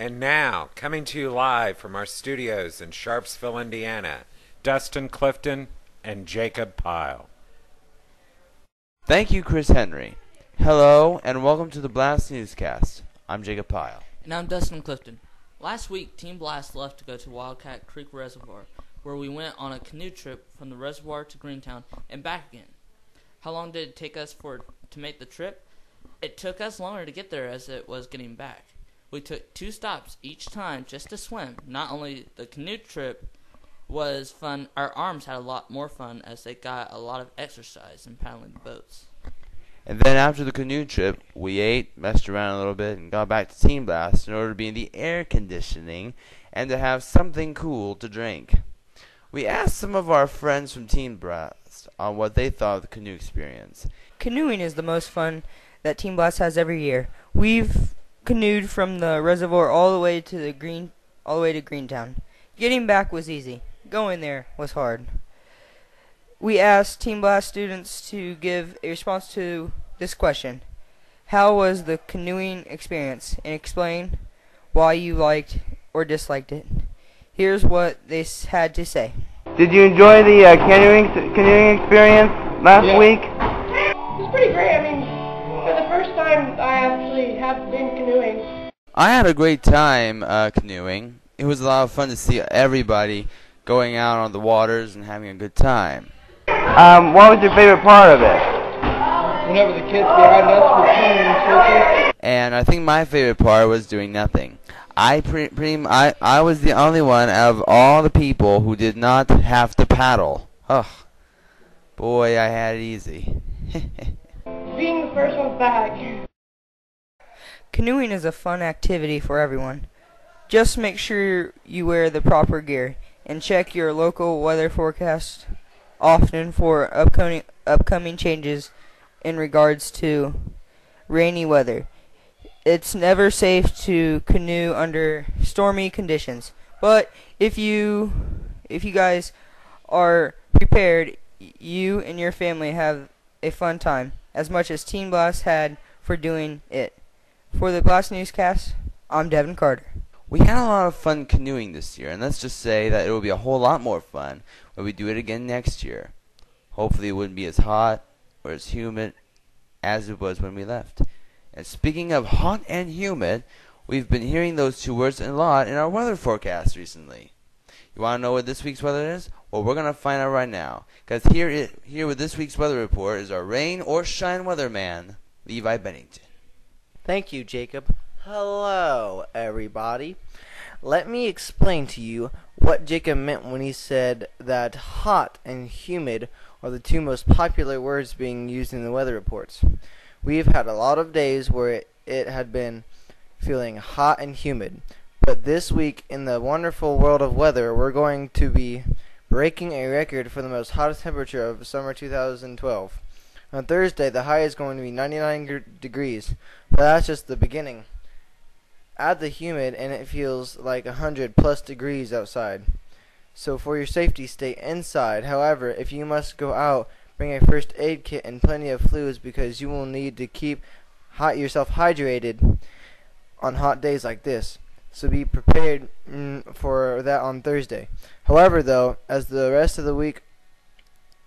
And now, coming to you live from our studios in Sharpsville, Indiana, Dustin Clifton and Jacob Pyle. Thank you, Chris Henry. Hello, and welcome to the BLAST Newscast. I'm Jacob Pyle. And I'm Dustin Clifton. Last week, Team BLAST left to go to Wildcat Creek Reservoir, where we went on a canoe trip from the reservoir to Greentown and back again. How long did it take us to make the trip? It took us longer to get there as it was getting back. We took 2 stops each time just to swim. Not only the canoe trip was fun, our arms had a lot more fun as they got a lot of exercise in paddling the boats. And then after the canoe trip, we ate, messed around a little bit, and got back to Team BLAST in order to be in the air conditioning and to have something cool to drink. We asked some of our friends from Team BLAST on what they thought of the canoe experience. Canoeing is the most fun that Team BLAST has every year. We've canoed from the reservoir all the way to Greentown. Getting back was easy. Going there was hard. We asked Team BLAST students to give a response to this question. How was the canoeing experience? And explain why you liked or disliked it. Here's what they had to say. Did you enjoy the canoeing experience last week? It was pretty great. I mean, for the first time I actually have been canoeing. I had a great time canoeing. It was a lot of fun to see everybody going out on the waters and having a good time. What was your favorite part of it? Whenever the kids behind us were swimming in circles. And I think my favorite part was doing nothing. I was the only one out of all the people who did not have to paddle. Ugh. Boy, I had it easy. Being the first one back. Canoeing is a fun activity for everyone. Just make sure you wear the proper gear and check your local weather forecast often for upcoming changes in regards to rainy weather. It's never safe to canoe under stormy conditions, but if you guys are prepared, you and your family have a fun time, as much as Team BLAST had for doing it. For the BLAST Newscast, I'm Devin Carter. We had a lot of fun canoeing this year, and let's just say that it will be a whole lot more fun when we do it again next year. Hopefully it wouldn't be as hot or as humid as it was when we left. And speaking of hot and humid, we've been hearing those 2 words a lot in our weather forecast recently. You want to know what this week's weather is? Well, we're going to find out right now. Because here with this week's weather report is our rain or shine weatherman, Levi Bennington. Thank you, Jacob. Hello, everybody. Let me explain to you what Jacob meant when he said that hot and humid are the 2 most popular words being used in the weather reports. We've had a lot of days where it had been feeling hot and humid. But this week in the wonderful world of weather, we're going to be breaking a record for the most hottest temperature of summer 2012. On Thursday, the high is going to be 99 degrees, but that's just the beginning. Add the humid and it feels like 100+ degrees outside. So for your safety, stay inside. However, if you must go out, bring a first aid kit and plenty of fluids because you will need to keep yourself hydrated on hot days like this. So be prepared for that on Thursday. However, though, as the rest of the week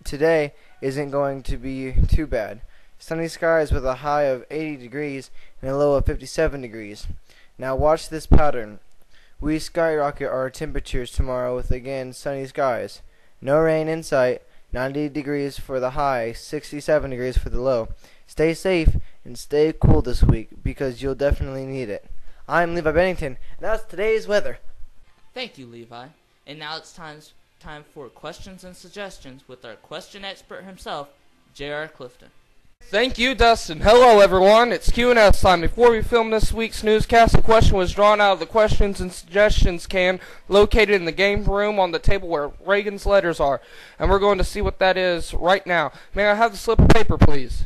today isn't going to be too bad. Sunny skies with a high of 80 degrees and a low of 57 degrees. Now watch this pattern. We skyrocket our temperatures tomorrow with again sunny skies. No rain in sight. 90 degrees for the high, 67 degrees for the low. Stay safe and stay cool this week because you'll definitely need it. I'm Levi Bennington, and that's today's weather. Thank you, Levi. And now it's time for questions and suggestions with our question expert himself, J.R. Clifton. Thank you, Dustin. Hello, everyone. It's Q&S time. Before we film this week's newscast, a question was drawn out of the questions and suggestions can located in the game room on the table where Reagan's letters are. And we're going to see what that is right now. May I have the slip of paper, please?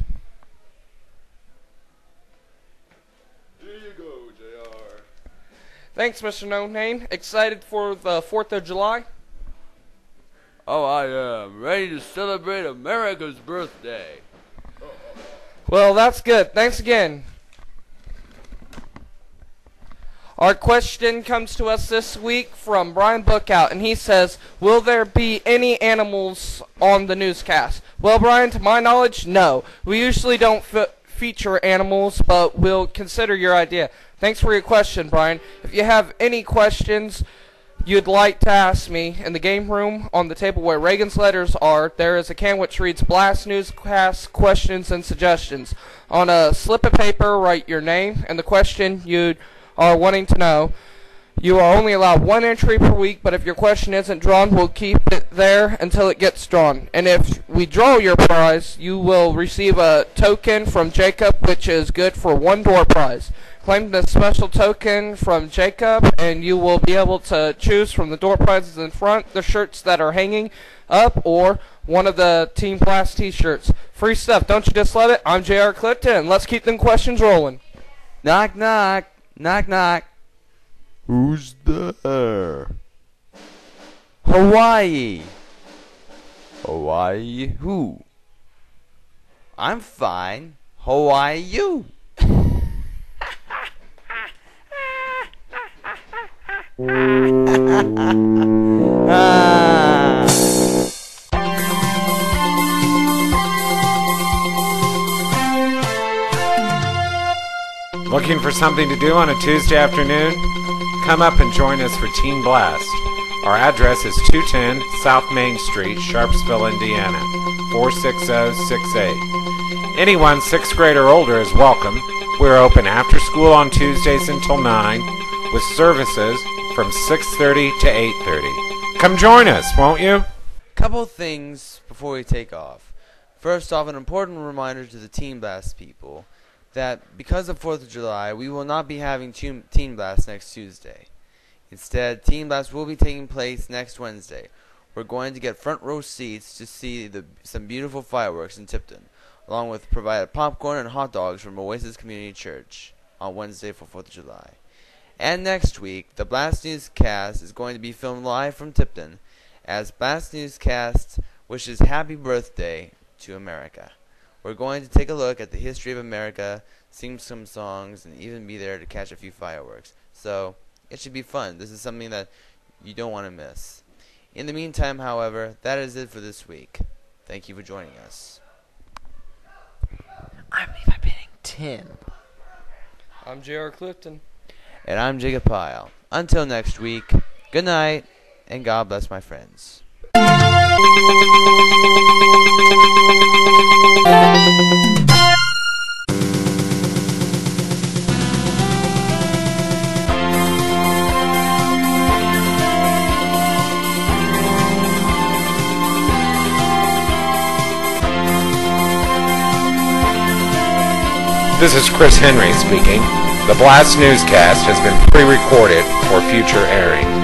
Here you go, JR. Thanks, Mr. No Name. Excited for the 4th of July? Oh, I am. Ready to celebrate America's birthday. Well, that's good. Thanks again. Our question comes to us this week from Brian Bookout, and he says, will there be any animals on the newscast? Well, Brian, to my knowledge, no. We usually don't feature animals, but we'll consider your idea. Thanks for your question, Brian. If you have any questions you'd like to ask me in the game room on the table where Reagan's letters are, there is a can which reads BLAST Newscast Questions and Suggestions. On a slip of paper, write your name and the question you are wanting to know. You are only allowed one entry per week, but if your question isn't drawn, we'll keep it there until it gets drawn. And if we draw your prize, you will receive a token from Jacob, which is good for one door prize. Claim the special token from Jacob, and you will be able to choose from the door prizes in front, the shirts that are hanging up, or one of the Team Blast t-shirts. Free stuff, don't you just love it? I'm J.R. Clifton, and let's keep them questions rolling. Knock, knock. Knock, knock. Who's there? Hawaii. Hawaii who? I'm fine. Hawaii you. Looking for something to do on a Tuesday afternoon? Come up and join us for Teen Blast. Our address is 210 South Main Street, Sharpsville, Indiana, 46068. Anyone 6th grade or older is welcome. We're open after school on Tuesdays until 9, with services from 6:30 to 8:30. Come join us, won't you? Couple things before we take off. First off, an important reminder to the Teen Blast people that because of 4th of July, we will not be having Teen Blast next Tuesday. Instead, Teen Blast will be taking place next Wednesday. We're going to get front row seats to see some beautiful fireworks in Tipton, along with provided popcorn and hot dogs from Oasis Community Church on Wednesday for 4th of July. And next week, the BLAST Newscast is going to be filmed live from Tipton as BLAST Newscast wishes happy birthday to America. We're going to take a look at the history of America, sing some songs, and even be there to catch a few fireworks. So, it should be fun. This is something that you don't want to miss. In the meantime, however, that is it for this week. Thank you for joining us. I'm Levi Bennington. I'm J.R. Clifton. And I'm Jacob Pyle. Until next week, good night, and God bless my friends. This is Chris Henry speaking. The BLAST Newscast has been pre-recorded for future airing.